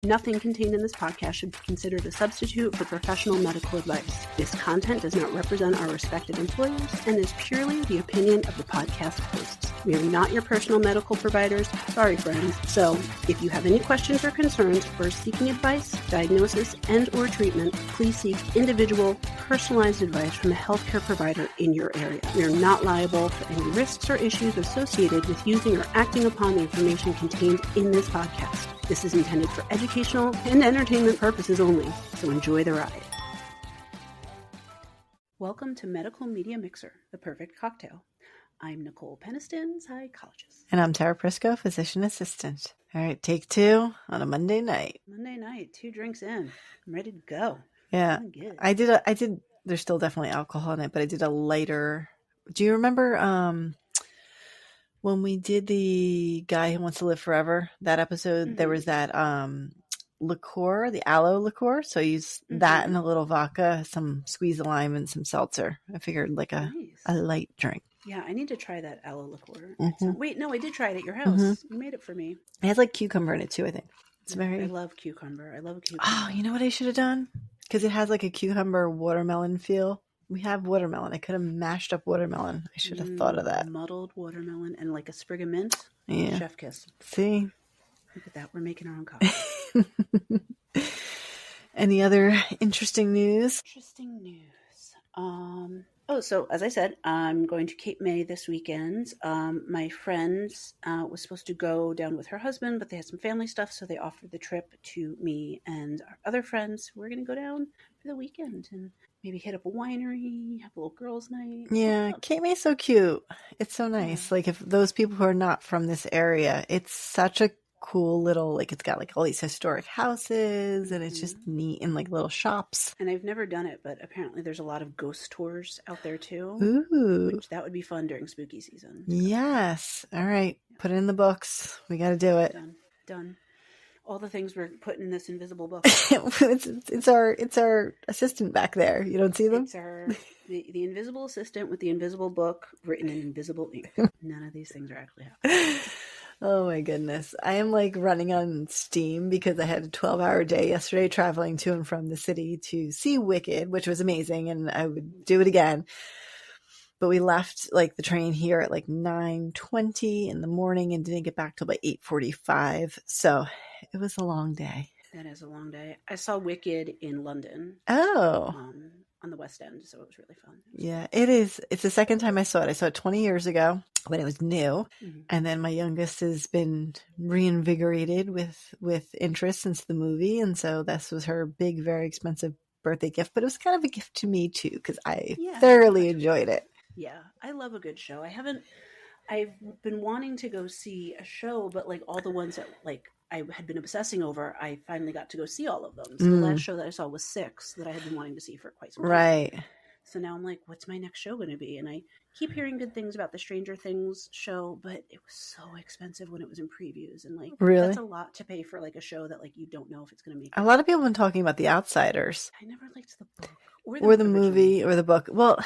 Nothing contained in this podcast should be considered a substitute for professional medical advice. This content does not represent our respective employers and is purely the opinion of the podcast hosts. We are not your personal medical providers. Sorry, friends. So, if you have any questions or concerns or seeking advice, diagnosis, and or treatment, please seek individual, personalized advice from a healthcare provider in your area. We are not liable for any risks or issues associated with using or acting upon the information contained in this podcast. This is intended for educational and entertainment purposes only, so enjoy the ride. Welcome to Medical Media Mixer, the perfect cocktail. I'm Nicole Peniston, psychologist. And I'm Tara Prisco, physician assistant. All right, take two on a Monday night. Monday night, 2 drinks in. I'm ready to go. Yeah, I did. There's still definitely alcohol in it, but I did a lighter. Do you remember when we did the Guy Who Wants to Live Forever, that episode? Mm-hmm. There was that liqueur, the aloe liqueur. So I used that and a little vodka, some squeeze of lime, and some seltzer. I figured like a light drink. Yeah, I need to try that aloe liqueur. Wait, no, I did try it at your house. You made it for me. It has like cucumber in it too, I think. It's very. I love cucumber. Oh, you know what I should have done? Because it has like a cucumber watermelon feel. We have watermelon. I could have mashed up watermelon. I should have thought of that. Muddled watermelon and like a sprig of mint. Yeah. Chef kiss. See? Look at that. We're making our own coffee. Any other interesting news? So as I said, I'm going to Cape May this weekend. My friend was supposed to go down with her husband, but they had some family stuff, so they offered the trip to me and our other friends. We're going to go down for the weekend and maybe hit up a winery, have a little girls' night. Yeah, Cape May's so cute. It's so nice. Like if those people who are not from this area, it's such a cool little, like it's got like all these historic houses and it's just neat and like little shops. And I've never done it, but apparently there's a lot of ghost tours out there too. Ooh. Which that would be fun during spooky season. Yes. All right. Put it in the books. We got to do it. Done. All the things we're putting in this invisible book. it's our assistant back there. You don't see them? It's our the invisible assistant with the invisible book written in invisible ink. None of these things are actually happening. Oh my goodness. I am like running on steam because I had a 12-hour day yesterday traveling to and from the city to see Wicked, which was amazing, and I would do it again. But we left like the train here at like 9:20 in the morning and didn't get back till about 8:45. So it was a long day. That is a long day. I saw Wicked in London. Oh. On the West End, so it was really fun. Yeah, it is. It's the second time I saw it. I saw it 20 years ago when it was new. Mm-hmm. And then my youngest has been reinvigorated with interest since the movie. And so this was her big, very expensive birthday gift. But it was kind of a gift to me too, because I thoroughly enjoyed it. Yeah, I love a good show. I've been wanting to go see a show, but like all the ones that like I had been obsessing over, I finally got to go see all of them. So the last show that I saw was 6 that I had been wanting to see for quite some time. Right. So now I'm like, what's my next show going to be? And I keep hearing good things about the Stranger Things show, but it was so expensive when it was in previews. And like, that's a lot to pay for like a show that like you don't know if it's going to make it. A lot of people have been talking about The Outsiders. I never liked the book. Or the movie or the book. Well,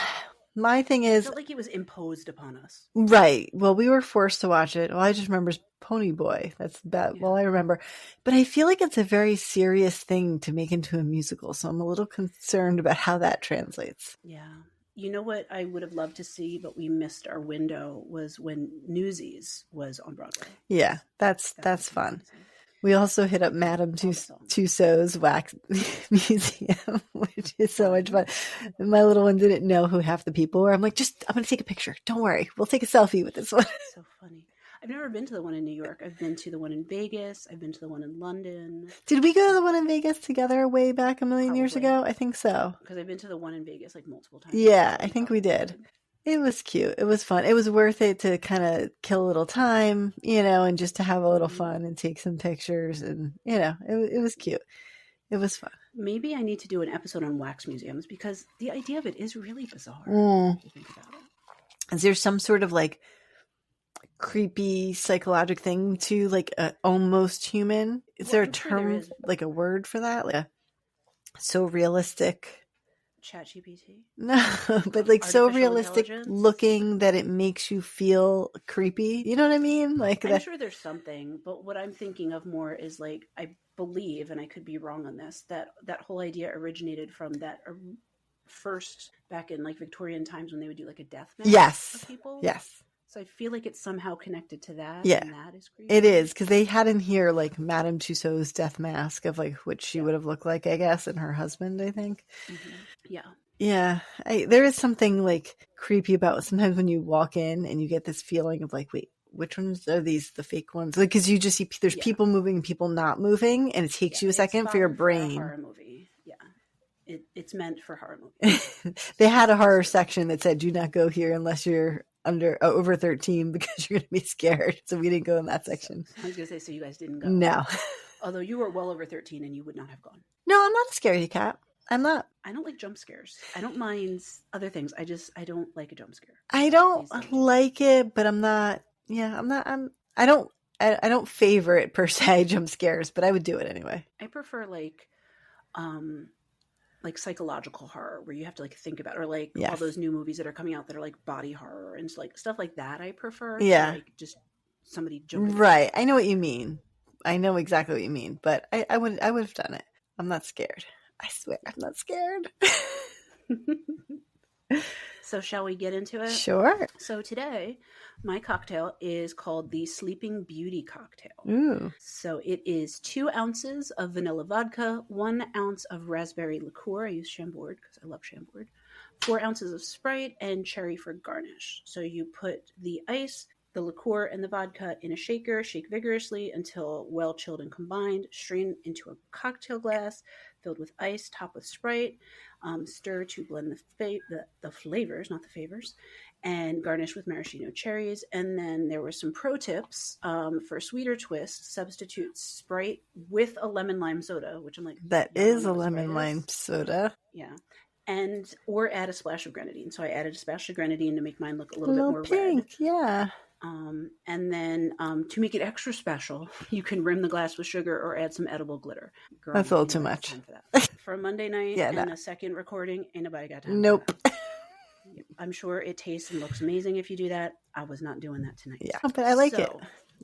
my thing is, I felt like it was imposed upon us. Right. Well, we were forced to watch it. All I just remember is Pony Boy. That's about all I remember. But I feel like it's a very serious thing to make into a musical. So I'm a little concerned about how that translates. Yeah. You know what I would have loved to see, but we missed our window, was when Newsies was on Broadway. Yeah, that's fun. Amazing. We also hit up Madame Tussauds Wax Museum, which is so much fun. My little one didn't know who half the people were. I'm like, I'm going to take a picture. Don't worry. We'll take a selfie with this one. That's so funny. I've never been to the one in New York. I've been to the one in Vegas. I've been to the one in London. Did we go to the one in Vegas together way back a million years ago? I think so. Because I've been to the one in Vegas like multiple times. Yeah, I think we did. It was cute. It was fun. It was worth it to kind of kill a little time, and just to have a little fun and take some pictures. And, it was cute. It was fun. Maybe I need to do an episode on wax museums because the idea of it is really bizarre. If you think about it. Is there some sort of like creepy psychologic thing to like almost human? Is there a term, like a word for that? Like so realistic. ChatGPT? No, but like so realistic looking that it makes you feel creepy. You know what I mean? Like I'm sure there's something, but what I'm thinking of more is like I believe, and I could be wrong on this, that whole idea originated from that first back in like Victorian times when they would do like a death mask of people. Yes. So I feel like it's somehow connected to that. Yeah. And that is creepy. It is, because they had in here like Madame Tussauds death mask of like what she would have looked like, I guess, and her husband, I think. Mm-hmm. Yeah. Yeah. There is something like creepy about sometimes when you walk in and you get this feeling of like, wait, which ones are these the fake ones? Like, because you just see there's people moving and people not moving, and it takes you a second for your brain. For a horror movie. Yeah. It's meant for horror movies. They had a horror section that said, do not go here unless you're over 13 because you're going to be scared. So we didn't go in that section. I was going to say, so you guys didn't go. No. Although you were well over 13 and you would not have gone. No, I'm not a scaredy cat. I'm not. I don't like jump scares. I don't mind other things. I don't like a jump scare. I don't like it, but I'm not. Yeah, I'm not. I don't favor it per se, jump scares, but I would do it anyway. I prefer like psychological horror where you have to like think about, or like all those new movies that are coming out that are like body horror and like stuff like that. I prefer. Yeah. To, like just somebody jumping. Right. I know what you mean. I know exactly what you mean, but I would have done it. I'm not scared. I swear, I'm not scared. So shall we get into it? Sure. So today, my cocktail is called the Sleeping Beauty cocktail. Ooh. So it is 2 ounces of vanilla vodka, 1 ounce of raspberry liqueur. I use Chambord because I love Chambord. 4 ounces of Sprite and cherry for garnish. So you put the ice, the liqueur, and the vodka in a shaker. Shake vigorously until well chilled and combined. Strain into a cocktail glass filled with ice, top with Sprite. Stir to blend the flavors, not the favors, and garnish with maraschino cherries. And then there were some pro tips for a sweeter twist. Substitute Sprite with a lemon lime soda, which I'm like, that is a lemon lime soda. Yeah. Or add a splash of grenadine. So I added a splash of grenadine to make mine look a little bit more pink, red. Yeah. And then to make it extra special, you can rim the glass with sugar or add some edible glitter. Girl, that's a little too much. For that. For a Monday night a second recording, ain't nobody got time. Nope. For that. I'm sure it tastes and looks amazing if you do that. I was not doing that tonight. Yeah, but I like it.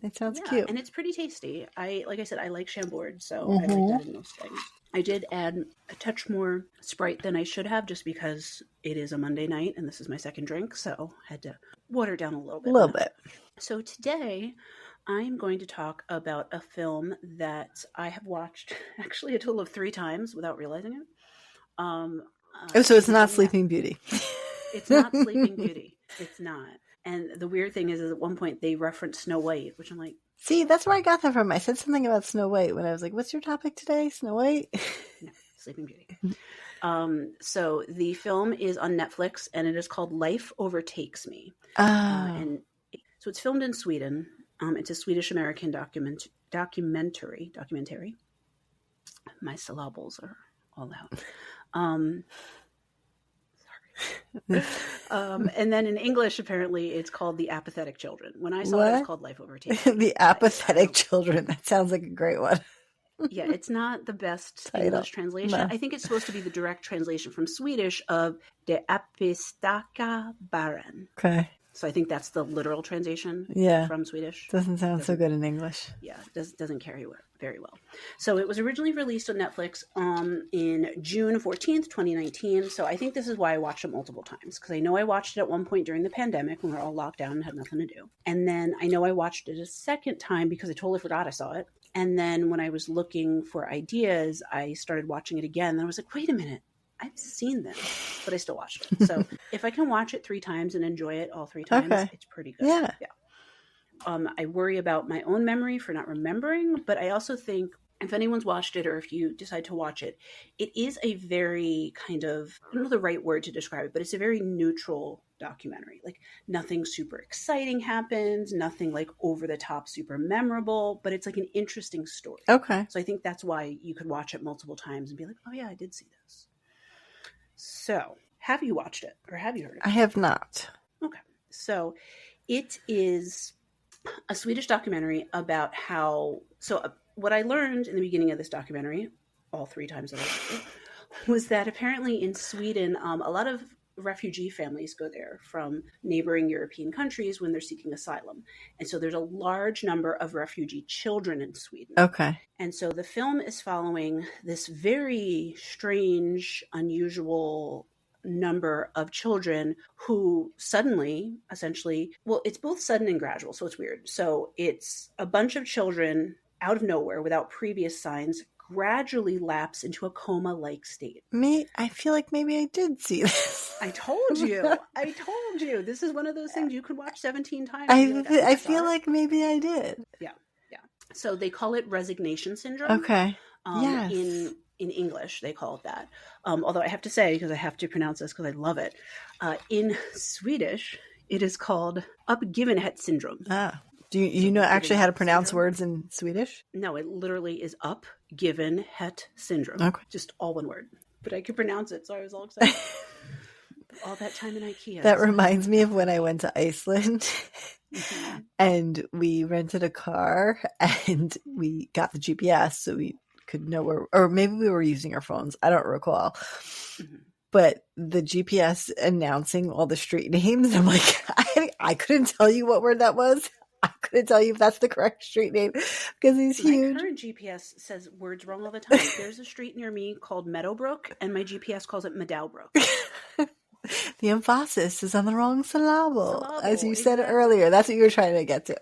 It sounds cute. And it's pretty tasty. Like I said, I like Chambord, so I like that in most things. I did add a touch more Sprite than I should have just because it is a Monday night and this is my second drink, so I had to water down a little bit. A little bit. So today, I'm going to talk about a film that I have watched actually a total of 3 times without realizing it. So it's not Sleeping Beauty. It's not Sleeping Beauty. It's not. And the weird thing is at one point they reference Snow White, which I'm like... See, that's where I got that from. I said something about Snow White when I was like, what's your topic today? Snow White? No, Sleeping Beauty. So the film is on Netflix and it is called Life Overtakes Me. And so it's filmed in Sweden. It's a Swedish-American documentary. My syllables are all out. And then in English, apparently, it's called The Apathetic Children. When I saw it, it's called Life Overtakes Me. The Apathetic Children. That sounds like a great one. Yeah, it's not the best English translation. No. I think it's supposed to be the direct translation from Swedish of De apistaka barren. Okay. So I think that's the literal translation from Swedish. Doesn't sound so good in English. Yeah, doesn't carry very well. So it was originally released on Netflix in June 14th, 2019. So I think this is why I watched it multiple times. Because I know I watched it at one point during the pandemic when we were all locked down and had nothing to do. And then I know I watched it a second time because I totally forgot I saw it. And then when I was looking for ideas, I started watching it again. And I was like, wait a minute. I've seen this, but I still watched it. So if I can watch it 3 times and enjoy it all 3 times, it's pretty good. Yeah. I worry about my own memory for not remembering, but I also think if anyone's watched it or if you decide to watch it, it is a very kind of, I don't know the right word to describe it, but it's a very neutral documentary. Like nothing super exciting happens, nothing like over the top super memorable, but it's like an interesting story. Okay. So I think that's why you could watch it multiple times and be like, oh yeah, I did see this. So, have you watched it or have you heard of it? I have not. Okay. So, it is a Swedish documentary about how... So, what I learned in the beginning of this documentary, all 3 times that I watched it, was that apparently in Sweden, a lot of refugee families go there from neighboring European countries when they're seeking asylum. And so there's a large number of refugee children in Sweden. Okay. And so the film is following this very strange, unusual number of children who suddenly, essentially, well, it's both sudden and gradual, so it's weird. So it's a bunch of children out of nowhere without previous signs gradually lapse into a coma-like state. I feel like maybe I did see this. I told you. This is one of those things you could watch 17 times. I feel like maybe I did. Yeah. So they call it Resignation Syndrome. Okay. Yes. In English, they call it that. Although I have to say, because I have to pronounce this because I love it, in Swedish, it is called Uppgivenhet Syndrome. Ah. Do you know actually how to pronounce words in Swedish? No, it literally is Uppgivenhet Syndrome. Okay. Just all one word. But I could pronounce it, so I was all excited. All that time in IKEA. That reminds me of when I went to Iceland and we rented a car and we got the GPS so we could know where, or maybe we were using our phones. I don't recall. Mm-hmm. But the GPS announcing all the street names, I'm like, I couldn't tell you what word that was. I couldn't tell you if that's the correct street name because he's huge. My current GPS says words wrong all the time. There's a street near me called Meadowbrook, and my GPS calls it Medowbrook. The emphasis is on the wrong syllable, as you said earlier. That's what you were trying to get to.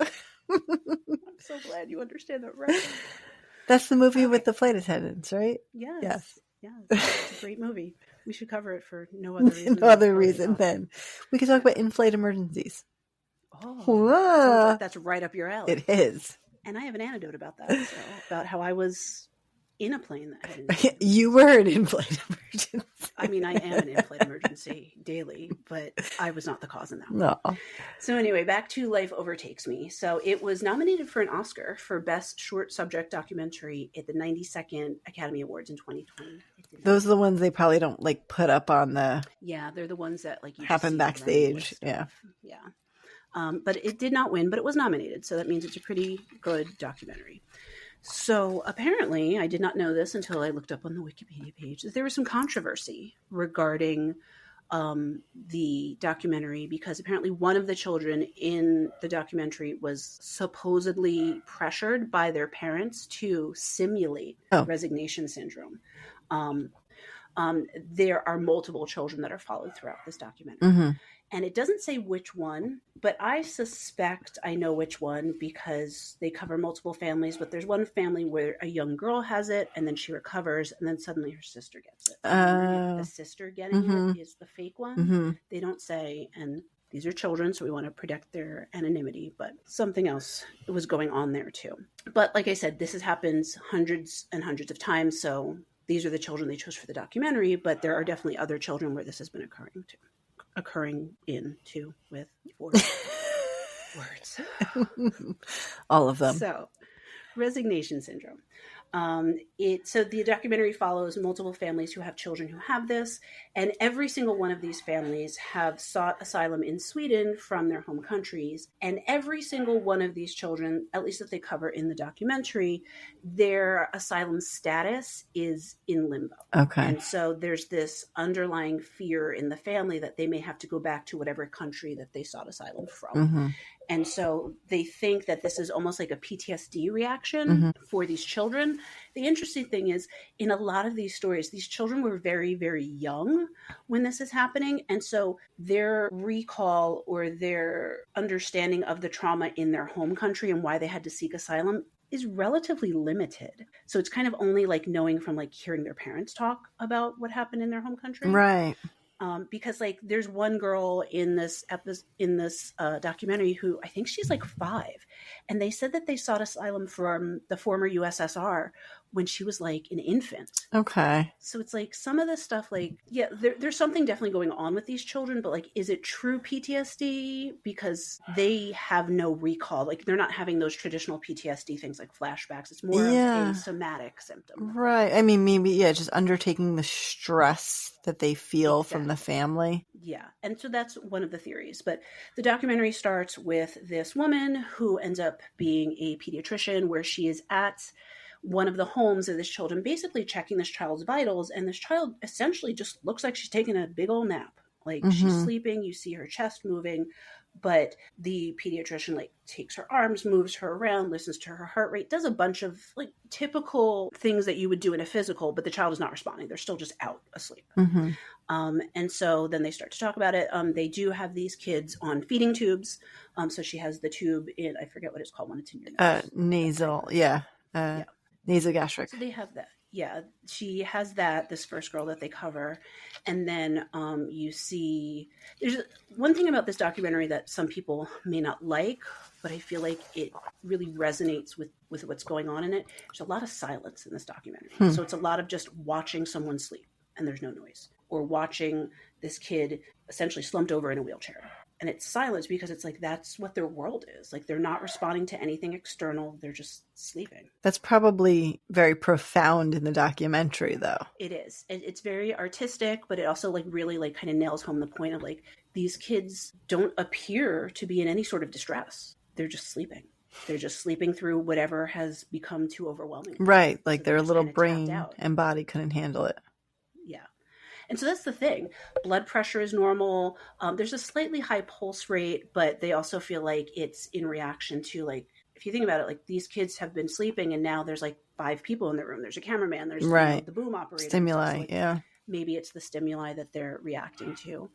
I'm so glad you understand that right. That's the movie with the flight attendants, right? Yes. It's a great movie. We should cover it for no other reason. Then we could talk about in-flight emergencies. Oh, like that's right up your alley. It is. And I have an anecdote about that. So, about how I was in a plane that had You were an in-flight emergency. I mean, I am an in-flight emergency daily, but I was not the cause in that one. No. So anyway, back to Life Overtakes Me. So it was nominated for an Oscar for Best Short Subject Documentary at the 92nd Academy Awards in 2020. Those are the ones they probably don't like put up on the... Yeah, they're the ones that like you happen backstage. Yeah. But it did not win, but it was nominated. So that means it's a pretty good documentary. So apparently, I did not know this until I looked up on the Wikipedia page, that there was some controversy regarding the documentary because apparently one of the children in the documentary was supposedly pressured by their parents to simulate resignation syndrome. There are multiple children that are followed throughout this documentary. Mm-hmm. And it doesn't say which one, but I suspect I know which one because they cover multiple families. But there's one family where a young girl has it and then she recovers and then suddenly her sister gets it. The sister getting it is the fake one. Mm-hmm. They don't say, and these are children, so we want to protect their anonymity, but something else was going on there too. But like I said, this has happened hundreds and hundreds of times. So these are the children they chose for the documentary, but there are definitely other children where this has been occurring with 4 words. All of them. So, resignation syndrome. So the documentary follows multiple families who have children who have this, and every single one of these families have sought asylum in Sweden from their home countries, and every single one of these children, at least that they cover in the documentary, their asylum status is in limbo. Okay. And so there's this underlying fear in the family that they may have to go back to whatever country that they sought asylum from. Mm-hmm. And so they think that this is almost like a PTSD reaction for these children. The interesting thing is, in a lot of these stories, these children were very, very young when this is happening. And so their recall or their understanding of the trauma in their home country and why they had to seek asylum is relatively limited. So it's kind of only like knowing from like hearing their parents talk about what happened in their home country. Right. Because like there's one girl in this documentary who I think she's like 5, and they said that they sought asylum from the former USSR when she was like an infant. Okay. So it's like some of this stuff, like, yeah, there's something definitely going on with these children, but like, is it true PTSD? Because they have no recall. Like they're not having those traditional PTSD things like flashbacks. It's more of a somatic symptom. Right. I mean, maybe, just undertaking the stress that they feel from the family. Yeah. And so that's one of the theories. But the documentary starts with this woman who ends up being a pediatrician where she is at one of the homes of this children, basically checking this child's vitals. And this child essentially just looks like she's taking a big old nap Like she's sleeping, you see her chest moving, but the pediatrician like takes her arms, moves her around, listens to her heart rate, does a bunch of like typical things that you would do in a physical, but the child is not responding. They're still just out asleep. And so then they start to talk about it. They do have these kids on feeding tubes. So she has the tube in, I forget what it's called when it's in your nose. Nasal. Yeah. Nasogastric. So they have that. Yeah, she has that, this first girl that they cover. And then you see, there's one thing about this documentary that some people may not like, but I feel like it really resonates with what's going on in it. There's a lot of silence in this documentary. So it's a lot of just watching someone sleep and there's no noise, or watching this kid essentially slumped over in a wheelchair. And it's silence because it's like, that's what their world is. Like, they're not responding to anything external. They're just sleeping. That's probably very profound in the documentary, though. It is. It's very artistic, but it also like really like kind of nails home the point of like, these kids don't appear to be in any sort of distress. They're just sleeping. They're just sleeping through whatever has become too overwhelming. Right. Like so their little brain and body couldn't handle it. Yeah. And so that's the thing. Blood pressure is normal. There's a slightly high pulse rate, but they also feel like it's in reaction to like, if you think about it, like these kids have been sleeping and now there's like 5 people in the room. There's a cameraman. There's the boom operator. Stimuli, so like, maybe it's the stimuli that they're reacting to.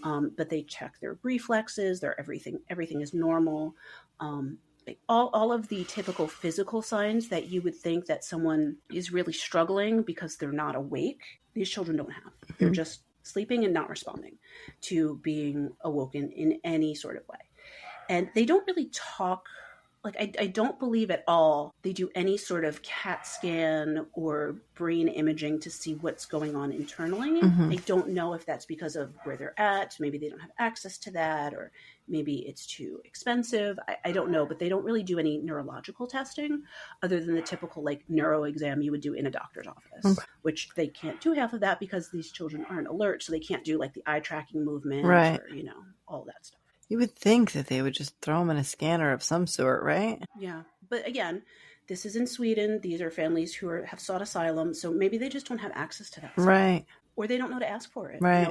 But they check their reflexes. Everything is normal. Like all of the typical physical signs that you would think that someone is really struggling because they're not awake, these children don't have. They're just sleeping and not responding to being awoken in any sort of way. And they don't really talk. Like, I don't believe at all they do any sort of CAT scan or brain imaging to see what's going on internally. I don't know if that's because of where they're at. Maybe they don't have access to that, or maybe it's too expensive. I don't know, but they don't really do any neurological testing other than the typical like neuro exam you would do in a doctor's office, which they can't do half of that because these children aren't alert. So they can't do like the eye tracking movement or, all that stuff. You would think that they would just throw them in a scanner of some sort, right? Yeah. But again, this is in Sweden. These are families who have sought asylum. So maybe they just don't have access to that stuff. Right. Or they don't know to ask for it. Right.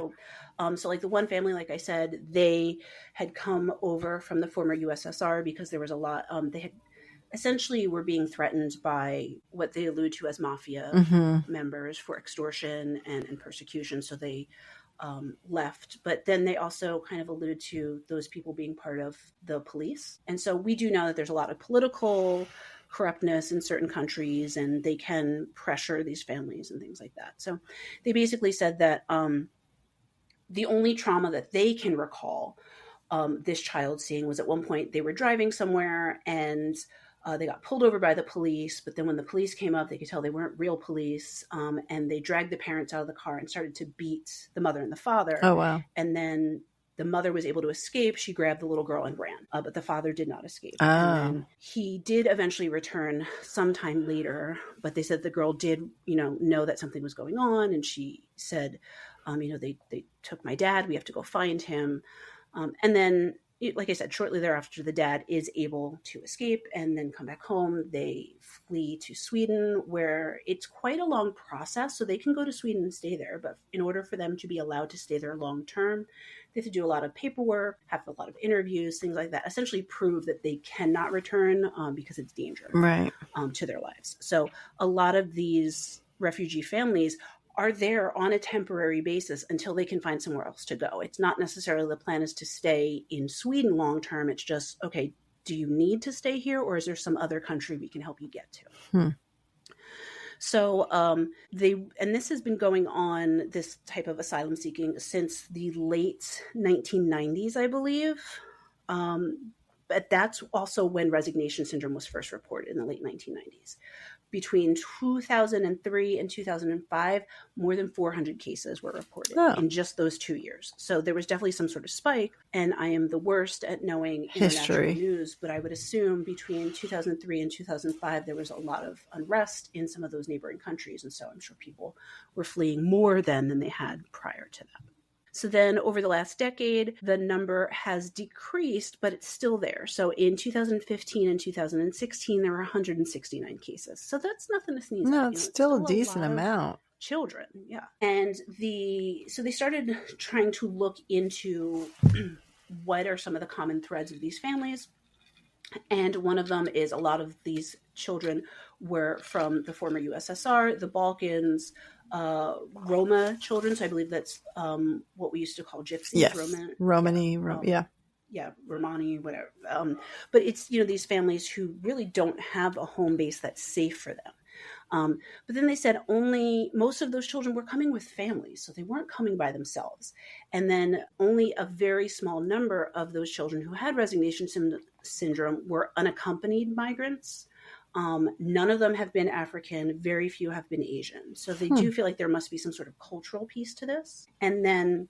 So like the one family, like I said, they had come over from the former USSR because there was a lot, they had essentially were being threatened by what they allude to as mafia members for extortion and persecution. So they left, but then they also kind of allude to those people being part of the police. And so we do know that there's a lot of political corruptness in certain countries and they can pressure these families and things like that. So they basically said that the only trauma that they can recall this child seeing was at one point they were driving somewhere and they got pulled over by the police, but then when the police came up, they could tell they weren't real police, and they dragged the parents out of the car and started to beat the mother and the father. Oh, wow. And then the mother was able to escape. She grabbed the little girl and ran, but the father did not escape. Oh. And then he did eventually return sometime later, but they said the girl did, know that something was going on, and she said, they took my dad. We have to go find him. And then, like I said, shortly thereafter, the dad is able to escape and then come back home. They flee to Sweden, where it's quite a long process. So they can go to Sweden and stay there. But in order for them to be allowed to stay there long term, they have to do a lot of paperwork, have a lot of interviews, things like that, essentially prove that they cannot return because it's danger to their lives. So a lot of these refugee families are there on a temporary basis until they can find somewhere else to go. It's not necessarily the plan is to stay in Sweden long term. It's just, okay, do you need to stay here, or is there some other country we can help you get to? So and this has been going on, this type of asylum seeking, since the late 1990s, I believe. But that's also when Resignation Syndrome was first reported in the late 1990s. Between 2003 and 2005, more than 400 cases were reported in just those 2 years. So there was definitely some sort of spike, and I am the worst at knowing international news, but I would assume between 2003 and 2005, there was a lot of unrest in some of those neighboring countries, and so I'm sure people were fleeing more than they had prior to that. So then over the last decade, the number has decreased, but it's still there. So in 2015 and 2016, there were 169 cases. So that's nothing to sneeze at. No, it's still a decent amount. children. Yeah. And so they started trying to look into what are some of the common threads of these families. And one of them is a lot of these children were from the former USSR, the Balkans, Roma children. So I believe that's what we used to call gypsies. Yes. Romani. Yeah, Romani, whatever. But it's, these families who really don't have a home base that's safe for them. But then they said most of those children were coming with families, so they weren't coming by themselves. And then only a very small number of those children who had resignation syndrome were unaccompanied migrants. None of them have been African. Very few have been Asian. So they do feel like there must be some sort of cultural piece to this. And then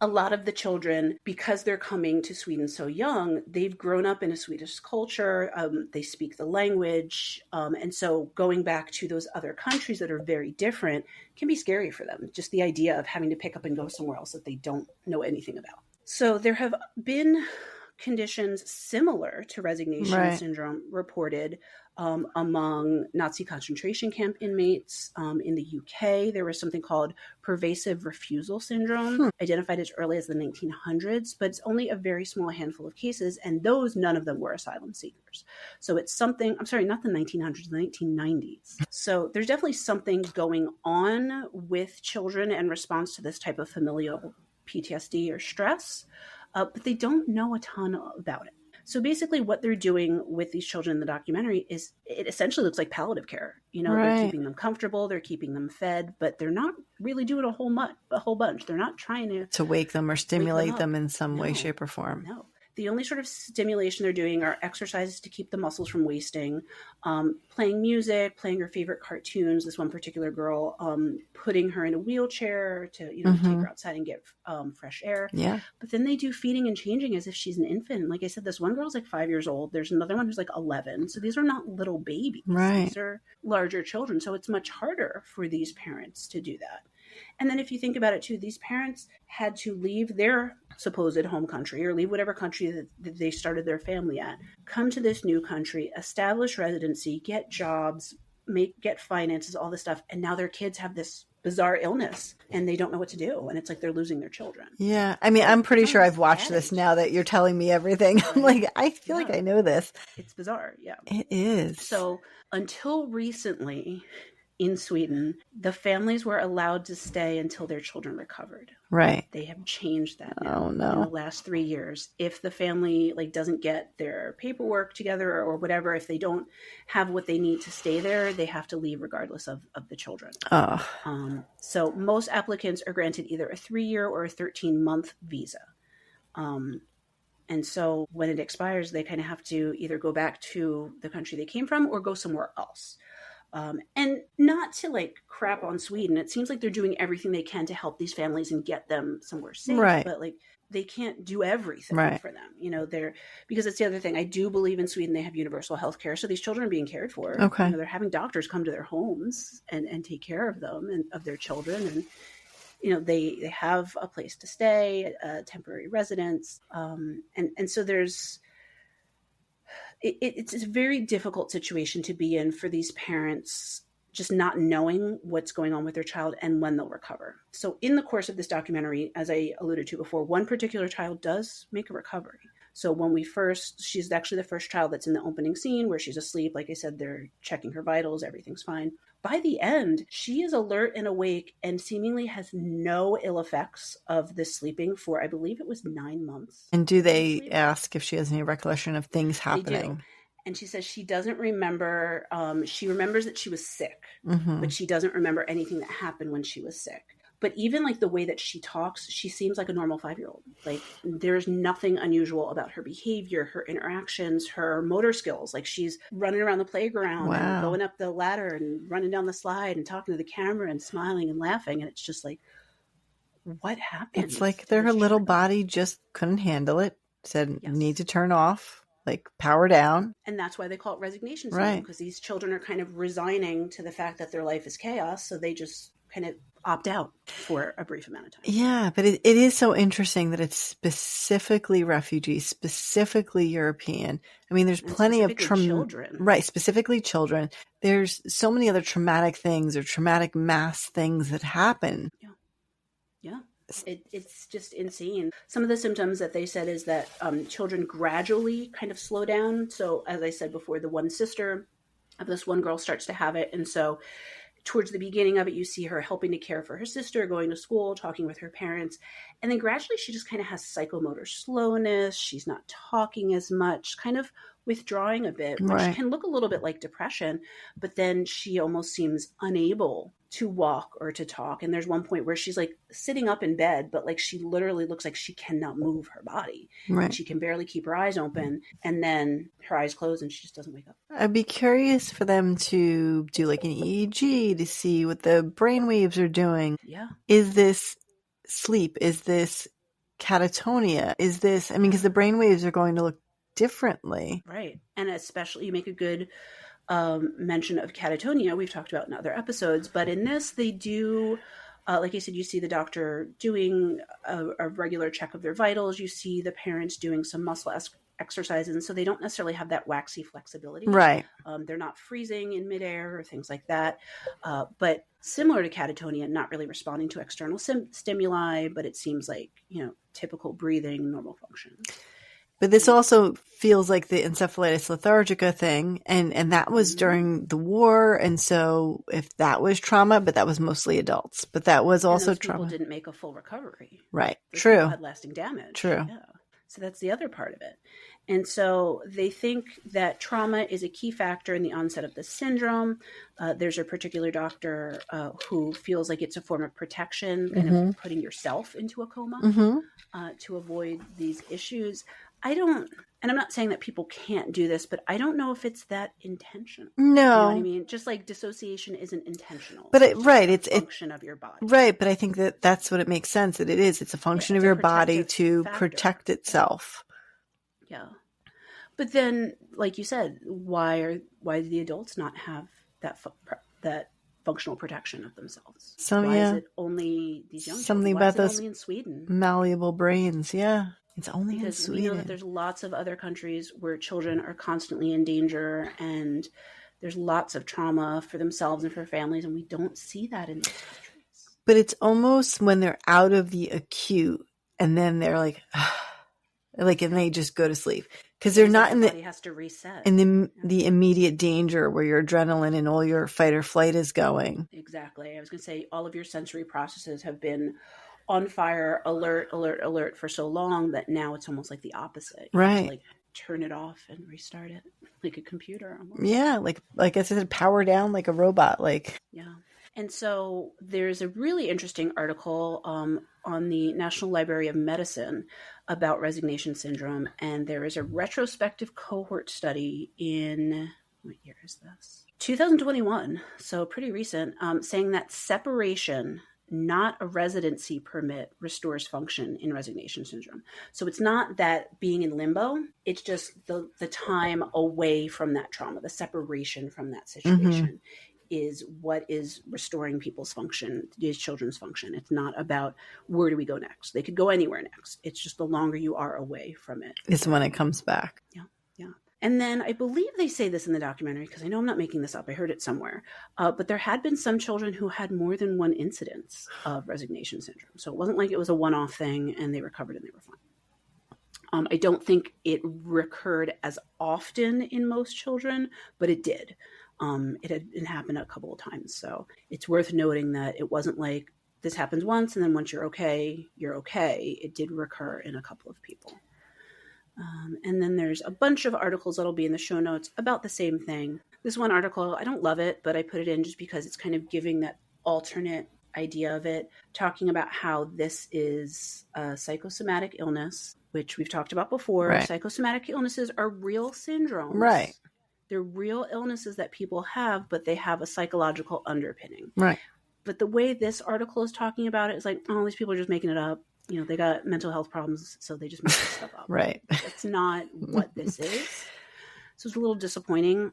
a lot of the children, because they're coming to Sweden so young, they've grown up in a Swedish culture. They speak the language. And so going back to those other countries that are very different can be scary for them. Just the idea of having to pick up and go somewhere else that they don't know anything about. So there have been conditions similar to resignation syndrome reported among Nazi concentration camp inmates. In the UK, there was something called pervasive refusal syndrome, identified as early as the 1900s, but it's only a very small handful of cases, and none of them were asylum seekers. So it's something, I'm sorry, not the 1900s, the 1990s. So there's definitely something going on with children in response to this type of familial PTSD or stress, but they don't know a ton about it. So basically what they're doing with these children in the documentary is it essentially looks like palliative care. They're keeping them comfortable, they're keeping them fed, but they're not really doing a whole bunch. They're not trying to wake them or stimulate them in some way, shape, or form. No. The only sort of stimulation they're doing are exercises to keep the muscles from wasting, playing music, playing her favorite cartoons. This one particular girl, putting her in a wheelchair to, take her outside and get fresh air. Yeah. But then they do feeding and changing as if she's an infant. Like I said, this one girl's like 5 years old. There's another one who's like 11. So these are not little babies. Right. These are larger children. So it's much harder for these parents to do that. And then if you think about it too, these parents had to leave their supposed home country or leave whatever country that they started their family at, come to this new country, establish residency, get jobs, get finances, all this stuff. And now their kids have this bizarre illness and they don't know what to do. And it's like they're losing their children. Yeah. I mean, I'm pretty sure I've watched this now that you're telling me everything. I'm like, I feel like I know this. It's bizarre. Yeah. It is. So until recently, in Sweden, the families were allowed to stay until their children recovered. Right. They have changed that now in the last 3 years. If the family doesn't get their paperwork together or whatever, if they don't have what they need to stay there, they have to leave regardless of the children. Oh. So most applicants are granted either a 3-year or a 13-month visa. And so when it expires, they kind of have to either go back to the country they came from or go somewhere else. And not to crap on Sweden. It seems like they're doing everything they can to help these families and get them somewhere safe. Right. But they can't do everything for them. Because it's the other thing. I do believe in Sweden they have universal health care. So these children are being cared for. Okay. They're having doctors come to their homes and take care of them and of their children. And they have a place to stay, a temporary residence. And so there's it's a very difficult situation to be in for these parents, just not knowing what's going on with their child and when they'll recover. So in the course of this documentary, as I alluded to before, one particular child does make a recovery. So she's actually the first child that's in the opening scene where she's asleep. Like I said, they're checking her vitals. Everything's fine. By the end, she is alert and awake and seemingly has no ill effects of this sleeping for, I believe it was 9 months. And do they ask if she has any recollection of things happening? They do. And she says she doesn't remember. She remembers that she was sick, but she doesn't remember anything that happened when she was sick. But even the way that she talks, she seems like a normal 5-year-old. There's nothing unusual about her behavior, her interactions, her motor skills. She's running around the playground and going up the ladder and running down the slide and talking to the camera and smiling and laughing. And it's just what happened? It's like her little body just couldn't handle it. Said, need to turn off. Power down. And that's why they call it resignation syndrome, because these children are kind of resigning to the fact that their life is chaos. So they just kind of opt out for a brief amount of time. Yeah, but it is so interesting that it's specifically refugees, specifically European. I mean, there's plenty of children. Right, specifically children. There's so many other traumatic things or traumatic mass things that happen. Yeah. It's just insane. Some of the symptoms that they said is that children gradually kind of slow down. So as I said before, the one sister of this one girl starts to have it. And so towards the beginning of it, you see her helping to care for her sister, going to school, talking with her parents. And then gradually she just kind of has psychomotor slowness. She's not talking as much, kind of withdrawing a bit, which can look a little bit like depression. But then she almost seems unable to walk or to talk. And there's one point where she's like sitting up in bed, but like she literally looks like she cannot move her body. Right. She can barely keep her eyes open. And then her eyes close and she just doesn't wake up. I'd be curious for them to do like an EEG to see what the brain waves are doing. Yeah. Is this sleep? Is this catatonia? Is this, I mean, because the brain waves are going to look differently. Right. And especially you make a good mention of catatonia. We've talked about in other episodes, but in this they do, like I said, you see the doctor doing a regular check of their vitals. You see the parents doing some muscle exercises. And so they don't necessarily have that waxy flexibility. Right. They're not freezing in midair or things like that. But similar to catatonia, not really responding to external stimuli, but it seems like, typical breathing, normal function. But this also feels like the encephalitis lethargica thing. And that was during the war. And so if that was trauma, but that was mostly adults, but that was also trauma. People didn't make a full recovery. Right. Those True. people had lasting damage. True. Yeah. So that's the other part of it. And so they think that trauma is a key factor in the onset of the syndrome. There's a particular doctor who feels like it's a form of protection, kind of putting yourself into a coma to avoid these issues. And I'm not saying that people can't do this, but I don't know if it's that intentional. No. You know what I mean? Just like dissociation isn't intentional. But it's a function of your body. Right. But I think that's what it makes sense that it is. It's a function of your body to protect itself. Yeah. But then, like you said, why do the adults not have that functional protection of themselves? Why is it only these young Something children? Why about is it those only in Sweden? malleable brains. Yeah. It's only in Sweden. We know that there's lots of other countries where children are constantly in danger and there's lots of trauma for themselves and for families, and we don't see that in these countries. But it's almost when they're out of the acute and then they're like, and they just go to sleep. Because they're not in the body has to reset. in the immediate danger where your adrenaline and all your fight or flight is going. Exactly. I was going to say all of your sensory processes have been on fire, alert for so long that now it's almost like the opposite. You right. have to turn it off and restart it like a computer almost. Yeah, like I said, power down like a robot. Yeah. And so there's a really interesting article on the National Library of Medicine about resignation syndrome. And there is a retrospective cohort study in, what year is this? 2021. So pretty recent, saying that separation, not a residency permit, restores function in resignation syndrome. So it's not that being in limbo, it's just the time away from that trauma, the separation from that situation is what is restoring people's function, these children's function. It's not about where do we go next. They could go anywhere next. It's just the longer you are away from it. It's when it comes back. Yeah. And then I believe they say this in the documentary, because I know I'm not making this up. I heard it somewhere. But there had been some children who had more than one incidence of resignation syndrome. So it wasn't like it was a one-off thing and they recovered and they were fine. I don't think it recurred as often in most children, but it did. It happened a couple of times. So it's worth noting that it wasn't like this happens once and then once you're okay, you're okay. It did recur in a couple of people. And then there's a bunch of articles that'll be in the show notes about the same thing. This one article, I don't love it, but I put it in just because it's kind of giving that alternate idea of it, talking about how this is a psychosomatic illness, which we've talked about before. Right. Psychosomatic illnesses are real syndromes. Right. They're real illnesses that people have, but they have a psychological underpinning. Right. But the way this article is talking about it is like, oh, these people are just making it up. They got mental health problems, so they just make this stuff up. Right. That's not what this is. So it's a little disappointing.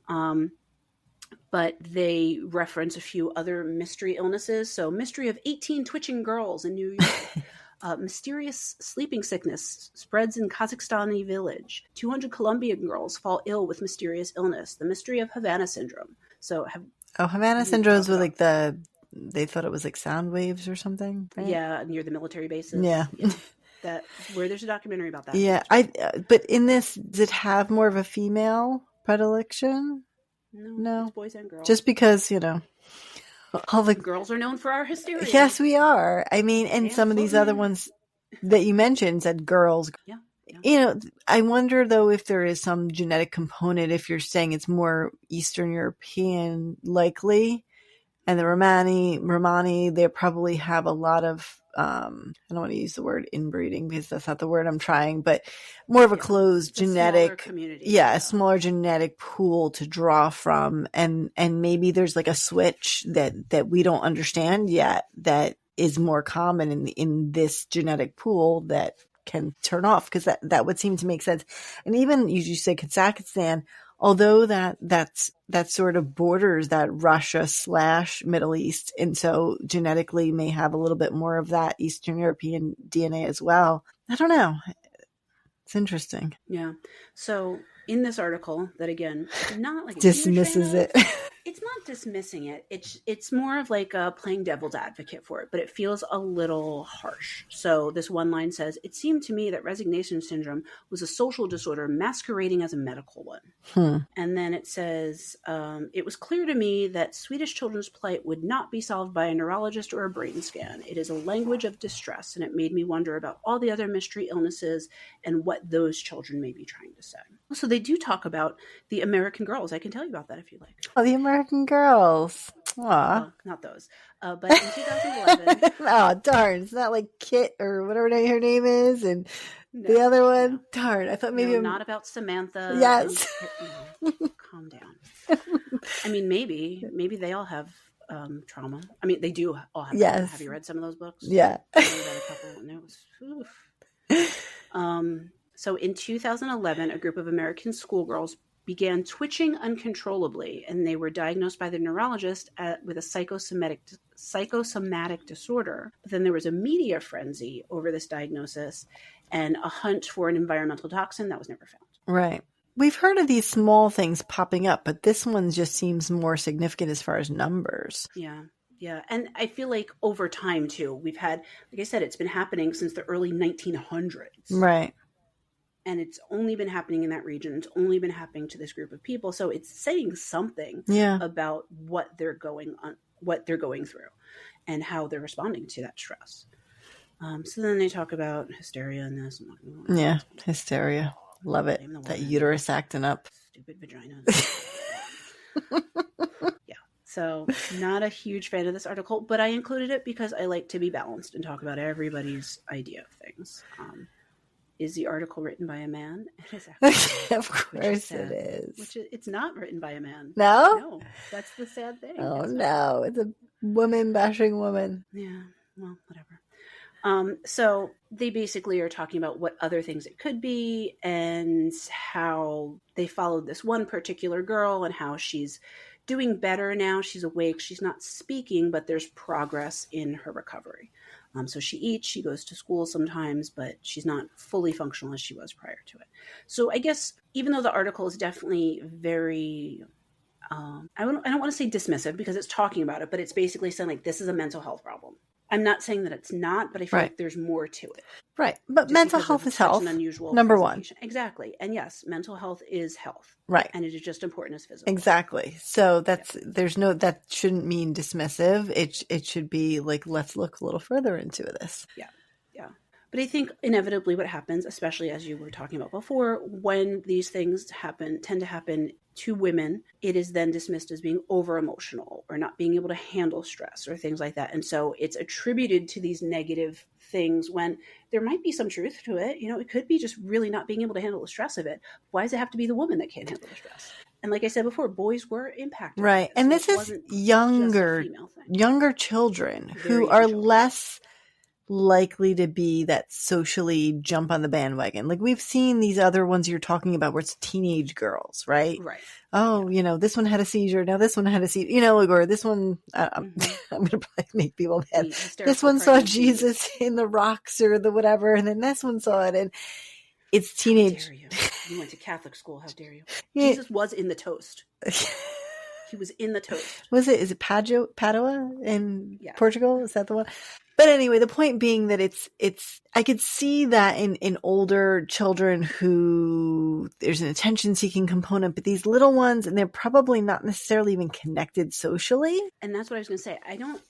but they reference a few other mystery illnesses. So mystery of 18 twitching girls in New York. Mysterious sleeping sickness spreads in Kazakhstani village. 200 Colombian girls fall ill with mysterious illness. The mystery of Havana syndrome. So Havana syndrome is with like they thought it was like sound waves or something, right? Yeah, near the military bases. Yeah. That where there's a documentary about that. Yeah, but in this, does it have more of a female predilection? No, it's boys and girls. Just because, all the girls are known for our hysteria. Yes, we are. I mean, and some of these other ones that you mentioned said girls. Yeah. I wonder though if there is some genetic component, if you're saying it's more Eastern European likely, and the Romani, they probably have a lot of, I don't want to use the word inbreeding because that's not the word I'm trying, but more of a closed genetic community. Yeah, a smaller genetic pool to draw from. And maybe there's like a switch that we don't understand yet that is more common in this genetic pool that can turn off, because that would seem to make sense. And even you say Kazakhstan, although that sort of borders that Russia/Middle East, and so genetically may have a little bit more of that Eastern European DNA as well. I don't know. It's interesting. Yeah. So in this article, that again, not like dismisses it. It's not dismissing it. It's more of like playing devil's advocate for it, but it feels a little harsh. So this one line says, "It seemed to me that resignation syndrome was a social disorder masquerading as a medical one." And then it says, "It was clear to me that Swedish children's plight would not be solved by a neurologist or a brain scan. It is a language of distress, and it made me wonder about all the other mystery illnesses and what those children may be trying to say." So they do talk about the American girls. I can tell you about that if you like. Oh, the American girls. Aw. Not those. But in 2011. Oh, darn. It's not like Kit or whatever her name is. And the other one. No. Darn. I thought maybe. Not about Samantha. Yes. Calm down. I mean, maybe they all have trauma. I mean, they do all have trauma. Have you read some of those books? Yeah. I read a couple, and it was, So in 2011, a group of American schoolgirls began twitching uncontrollably, and they were diagnosed by the neurologist with a psychosomatic disorder. But then there was a media frenzy over this diagnosis and a hunt for an environmental toxin that was never found. Right. We've heard of these small things popping up, but this one just seems more significant as far as numbers. Yeah. Yeah. And I feel like over time, too, we've had, like I said, it's been happening since the early 1900s. Right. And it's only been happening in that region. It's only been happening to this group of people. So it's saying something about what they're going through and how they're responding to that stress. So then they talk about hysteria and this. Yeah, hysteria. Love it. That uterus acting up. Stupid vagina. Yeah. So not a huge fan of this article, but I included it because I like to be balanced and talk about everybody's idea of things. Is the article written by a man? It is actually, of course it is. It's not written by a man. No, that's the sad thing. Oh no, it's a woman bashing woman. Yeah, well, whatever. So they basically are talking about what other things it could be and how they followed this one particular girl and how she's doing better now. She's awake. She's not speaking, but there's progress in her recovery. So she eats, she goes to school sometimes, but she's not fully functional as she was prior to it. So I guess even though the article is definitely very, I don't want to say dismissive because it's talking about it, but it's basically saying like, this is a mental health problem. I'm not saying that it's not, but I feel like there's more to it. Right. But mental health is health. Number one. Exactly. And yes, mental health is health. Right. And it is just important as physical. Exactly. So that shouldn't mean dismissive. It should be like, let's look a little further into this. Yeah. Yeah. But I think inevitably what happens, especially as you were talking about before, when these things tend to happen to women, it is then dismissed as being over emotional or not being able to handle stress or things like that. And so it's attributed to these negative things when there might be some truth to it. It could be just really not being able to handle the stress of it. Why does it have to be the woman that can't handle the stress? And like I said before, boys were impacted. Right. And this is younger children who are less likely to be that socially jump on the bandwagon. Like we've seen these other ones you're talking about where it's teenage girls, right? Right. Oh, this one had a seizure. Now this one had a seizure, or this one, I'm going to probably make people mad. This one saw Jesus in the rocks or the whatever. And then this one saw it. And it's teenage. How dare you? You went to Catholic school. How dare you? Yeah. Jesus was in the toast. He was in the toast. Is it Padua in Portugal? Is that the one? But anyway, the point being that I could see that in older children who there's an attention seeking component, but these little ones, and they're probably not necessarily even connected socially. And that's what I was going to say.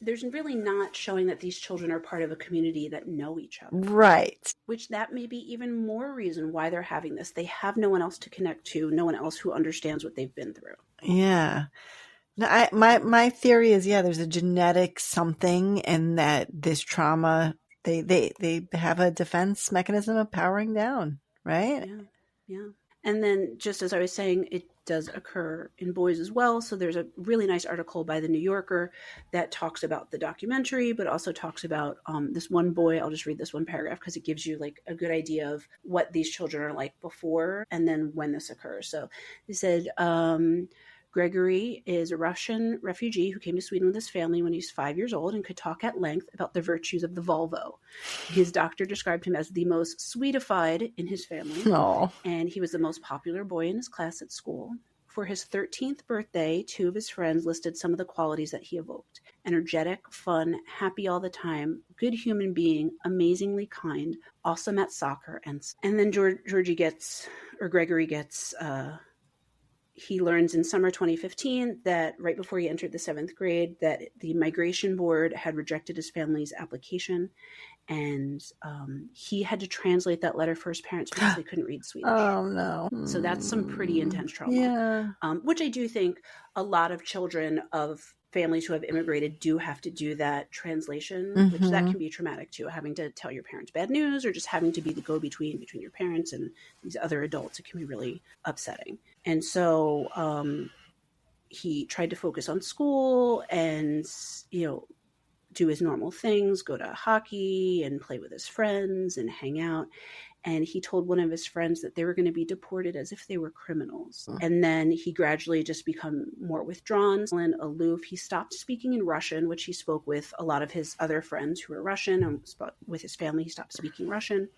There's really not showing that these children are part of a community that know each other. Right. Which that may be even more reason why they're having this. They have no one else to connect to, no one else who understands what they've been through. Yeah. No, my theory is, there's a genetic something, and that this trauma, they have a defense mechanism of powering down, right? Yeah. And then, just as I was saying, it does occur in boys as well. So there's a really nice article by the New Yorker that talks about the documentary, but also talks about this one boy. I'll just read this one paragraph because it gives you like a good idea of what these children are like before and then when this occurs. So they said, Gregory is a Russian refugee who came to Sweden with his family when he was 5 years old and could talk at length about the virtues of the Volvo. His doctor described him as the most sweetified in his family. Aww. And he was the most popular boy in his class at school. For his 13th birthday, 2 of his friends listed some of the qualities that he evoked. Energetic, fun, happy all the time, good human being, amazingly kind, awesome at soccer. And then Gregory gets... He learns in summer 2015 that right before he entered the 7th grade, that the migration board had rejected his family's application. And he had to translate that letter for his parents because they couldn't read Swedish. Oh, no. So that's some pretty intense trauma. Yeah. Which I do think a lot of children of families who have immigrated do have to do that translation, which that can be traumatic too, having to tell your parents bad news or just having to be the go-between between your parents and these other adults. It can be really upsetting. And so he tried to focus on school and, do his normal things, go to hockey and play with his friends and hang out. And he told one of his friends that they were going to be deported as if they were criminals. And then he gradually just become more withdrawn and aloof. He stopped speaking in Russian, which he spoke with a lot of his other friends who were Russian, and with his family, he stopped speaking Russian.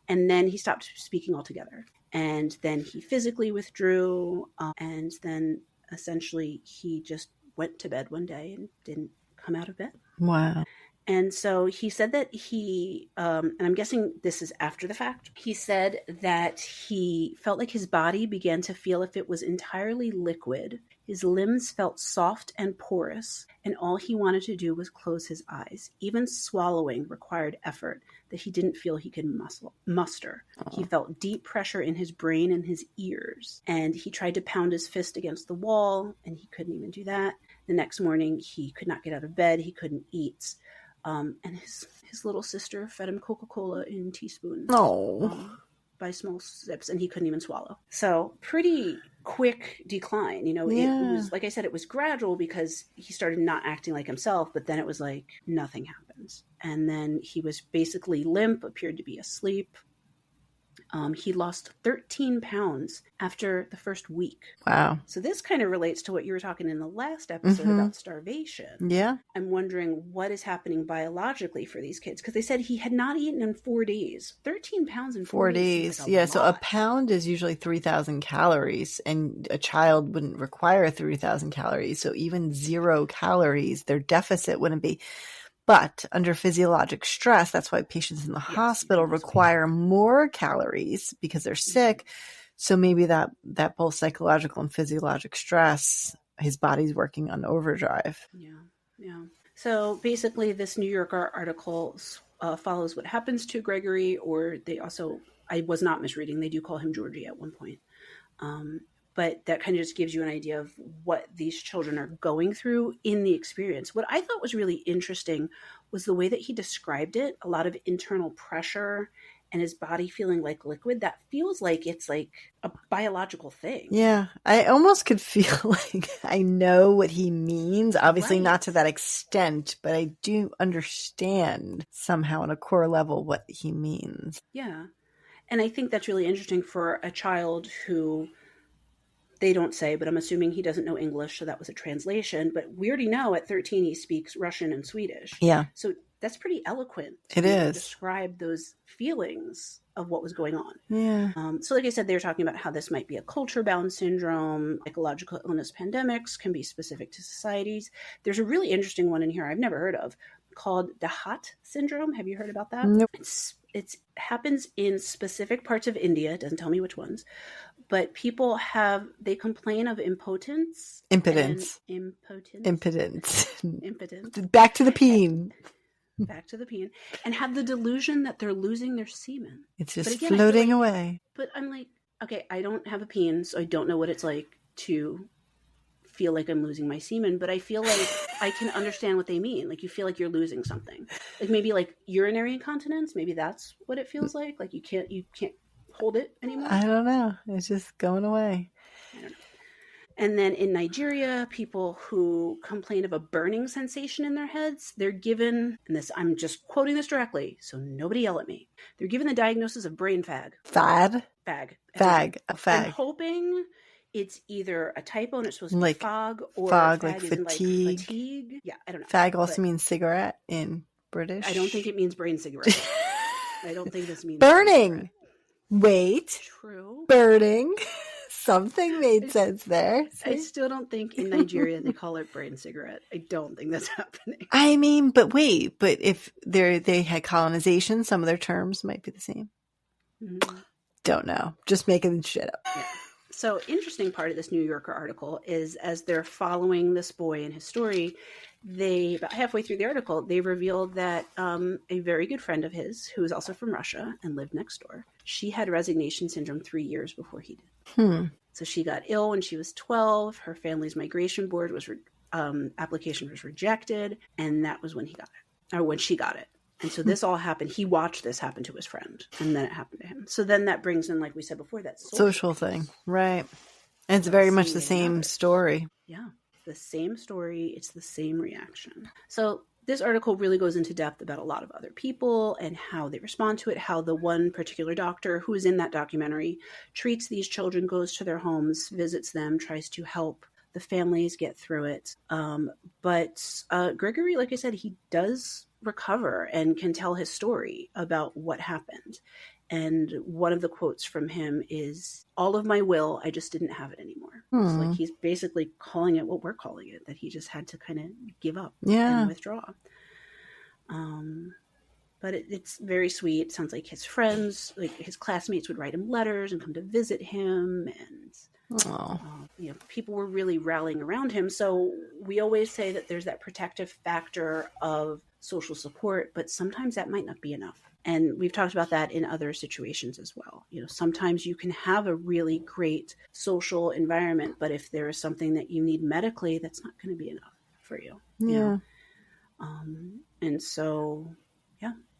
And then he stopped speaking altogether. And then he physically withdrew. And then essentially he just went to bed one day and didn't come out of bed. Wow. And so he said that he, and I'm guessing this is after the fact, he said that he felt like his body began to feel if it was entirely liquid. His limbs felt soft and porous, and all he wanted to do was close his eyes. Even swallowing required effort that he didn't feel he could muster. He felt deep pressure in his brain and his ears, and he tried to pound his fist against the wall, and he couldn't even do that. The next morning, he could not get out of bed. He couldn't eat. And his little sister fed him Coca-Cola in teaspoons by small sips, and he couldn't even swallow. So pretty quick decline. It was, like I said, it was gradual because he started not acting like himself, but then it was like nothing happens. And then he was basically limp, appeared to be asleep. He lost 13 pounds after the first week. Wow. So this kind of relates to what you were talking in the last episode about starvation. Yeah. I'm wondering what is happening biologically for these kids, because they said he had not eaten in 4 days. 13 pounds in 4 days. Yeah. So a pound is usually 3,000 calories, and a child wouldn't require 3,000 calories. So even 0 calories, their deficit wouldn't be. But under physiologic stress, that's why patients in the hospital require more calories because they're sick. So maybe that both psychological and physiologic stress, his body's working on overdrive. Yeah. So basically this New Yorker article follows what happens to Gregory, or they also, I was not misreading, they do call him Georgie at one point. But that kind of just gives you an idea of what these children are going through in the experience. What I thought was really interesting was the way that he described it, a lot of internal pressure and his body feeling like liquid, that feels like it's like a biological thing. Yeah. I almost could feel like I know what he means. Obviously Right. not to that extent, but I do understand somehow on a core level what he means. Yeah. And I think that's really interesting for a child who they don't say, but I'm assuming he doesn't know English, so that was a translation. But we already know at 13 he speaks Russian and Swedish. Yeah. So that's pretty eloquent to It be able to is. describe those feelings of what was going on. Yeah. So like I said, they were talking about how this might be a culture-bound syndrome. Psychological illness pandemics can be specific to societies. There's a really interesting one in here I've never heard of called the Hot syndrome. Have you heard about that? Nope. It happens in specific parts of India. It doesn't tell me which ones. But people they complain of impotence. Impotence. Impotence. Back to the peen. Back to the peen. And have the delusion that they're losing their semen. It's just again, floating away. But I'm like, okay, I don't have a peen, so I don't know what it's like to feel like I'm losing my semen, but I feel like I can understand what they mean. Like you feel like you're losing something. Like maybe like urinary incontinence, maybe that's what it feels like. Like you can't hold it anymore. I don't know. It's just going away. I don't know. And then in Nigeria, people who complain of a burning sensation in their heads, they're given, and this, I'm just quoting this directly, so nobody yell at me. They're given the diagnosis of brain fag. Fag. I'm hoping it's either a typo and it's supposed to be fog, or fog, like fatigue. Yeah, I don't know. Fag also means cigarette in British. I don't think it means brain cigarette. I don't think this means burning. Wait. True. Burning. Something made sense there. I still don't think in Nigeria they call it brain cigarette. I don't think that's happening. I mean, but wait, but if they had colonization, some of their terms might be the same. Mm-hmm. Don't know. Just making shit up. Yeah. So interesting part of this New Yorker article is as they're following this boy and his story, about halfway through the article, they revealed that a very good friend of his, who is also from Russia and lived next door, she had Resignation Syndrome 3 years before he did. So she got ill when she was 12. Her family's migration board application was rejected, and that was when he got it, or when she got it. And so this all happened. He watched this happen to his friend, and then it happened to him. So then that brings in, like we said before, that social thing, right? And it's very much the same story. Yeah, the same story. It's the same reaction. So this article really goes into depth about a lot of other people and how they respond to it, how the one particular doctor who is in that documentary treats these children, goes to their homes, visits them, tries to help the families get through it. But Gregory, like I said, he does recover and can tell his story about what happened. And one of the quotes from him is, "All of my will, I just didn't have it anymore." So like he's basically calling it what we're calling it, that he just had to kind of give up and withdraw. But it's very sweet. It sounds like his friends, like his classmates, would write him letters and come to visit him, and people were really rallying around him. So we always say that there's that protective factor of social support, but sometimes that might not be enough. And we've talked about that in other situations as well. Sometimes you can have a really great social environment, but if there is something that you need medically, that's not going to be enough for you. And so,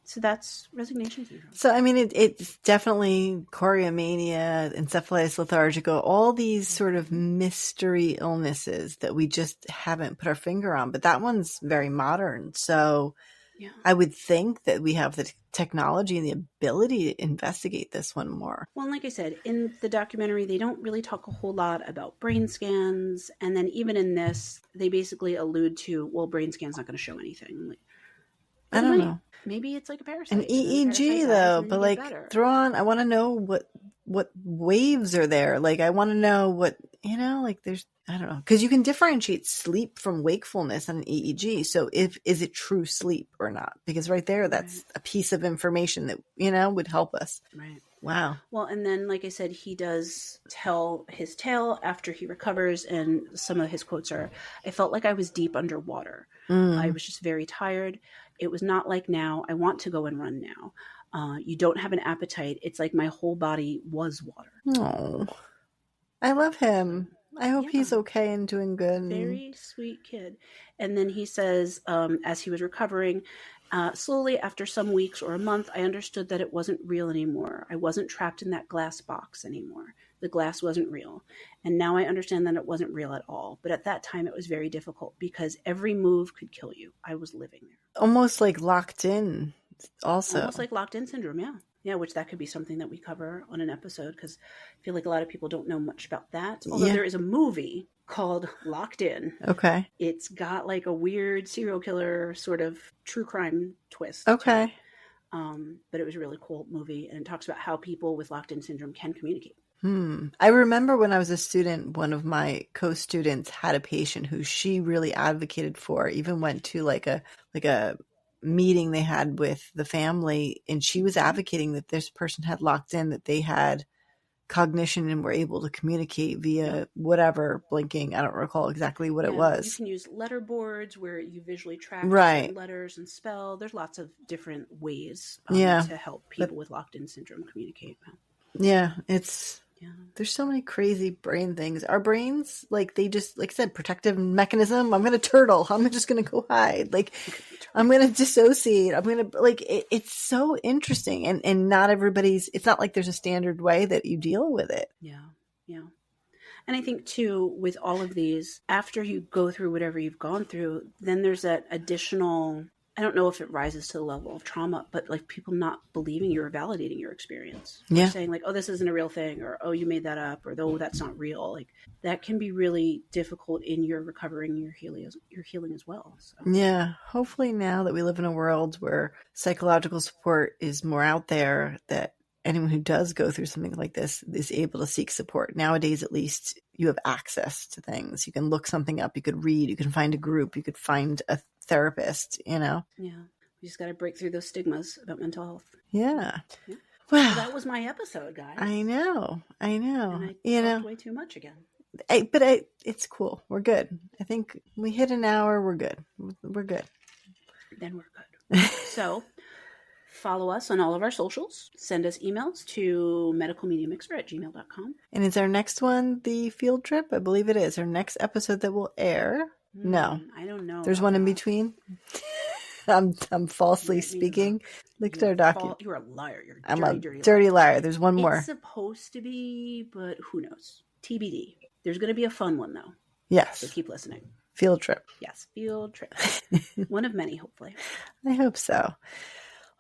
so that's resignation syndrome. So, I mean, it's definitely choreomania, encephalitis lethargica, all these sort of mystery illnesses that we just haven't put our finger on. But that one's very modern. So I would think that we have the technology and the ability to investigate this one more. Well, and like I said, in the documentary, they don't really talk a whole lot about brain scans. And then even in this, they basically allude to, well, brain scan's not going to show anything. Like, I don't know. Maybe it's like a parasite. An EEG though, but like throw on, I want to know what waves are there. Like I want to know what, like there's, I don't know. Because you can differentiate sleep from wakefulness on an EEG. So is it true sleep or not? Because right there, that's a piece of information that, would help us. Right. Wow. Well, and then, like I said, he does tell his tale after he recovers. And some of his quotes are, "I felt like I was deep underwater. I was just very tired. It was not like now. I want to go and run now. You don't have an appetite. It's like my whole body was water." Oh, I love him. I hope he's okay and doing good. Very sweet kid. And then he says, as he was recovering, Slowly, after some weeks or a month, I understood that it wasn't real anymore. I wasn't trapped in that glass box anymore. The glass wasn't real. And now I understand that it wasn't real at all. But at that time, it was very difficult because every move could kill you. I was living there. Almost like locked in also. Almost like locked in syndrome, yeah. Yeah, which that could be something that we cover on an episode because I feel like a lot of people don't know much about that. Although there is a movie called Locked In. Okay. It's got like a weird serial killer sort of true crime twist. Okay. But it was a really cool movie, and it talks about how people with locked in syndrome can communicate. I remember when I was a student, one of my co-students had a patient who she really advocated for, even went to like a meeting they had with the family, and she was advocating that this person had locked in, that they had cognition and were able to communicate via whatever blinking. I don't recall exactly what it was. You can use letter boards where you visually track Right. letters and spell. There's lots of different ways to help people with locked in syndrome communicate. Yeah, there's so many crazy brain things. Our brains, like, they just, like I said, protective mechanism. I'm going to turtle. I'm just going to go hide. Like, I'm going to dissociate. I'm going to, like, it's so interesting. And not everybody's, it's not like there's a standard way that you deal with it. Yeah. Yeah. And I think, too, with all of these, after you go through whatever you've gone through, then there's that additional, I don't know if it rises to the level of trauma, but like people not believing you or validating your experience. Yeah. Or saying like, oh, this isn't a real thing, or, oh, you made that up, or, oh, that's not real. Like that can be really difficult in your recovering, your healing as well. So. Yeah. Hopefully now that we live in a world where psychological support is more out there, that anyone who does go through something like this is able to seek support. Nowadays, at least, you have access to things. You can look something up. You could read. You can find a group. You could find a therapist, Yeah. We just got to break through those stigmas about mental health. Yeah. Well, that was my episode, guys. I know. And I talked way too much again. But it's cool. We're good. I think we hit an hour. We're good. We're good. Then we're good. So follow us on all of our socials. Send us emails to medicalmediamixer@gmail.com. And is our next one the field trip? I believe it is. Our next episode that will air. No. I don't know. There's one in between. I'm falsely speaking. Look at our document. You're a liar. You're I'm a dirty liar. There's one more. It's supposed to be, but who knows? TBD. There's going to be a fun one, though. Yes. So keep listening. Field trip. Yes, field trip. One of many, hopefully. I hope so.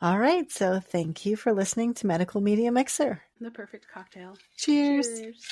All right. So thank you for listening to Medical Media Mixer. The perfect cocktail. Cheers. Cheers.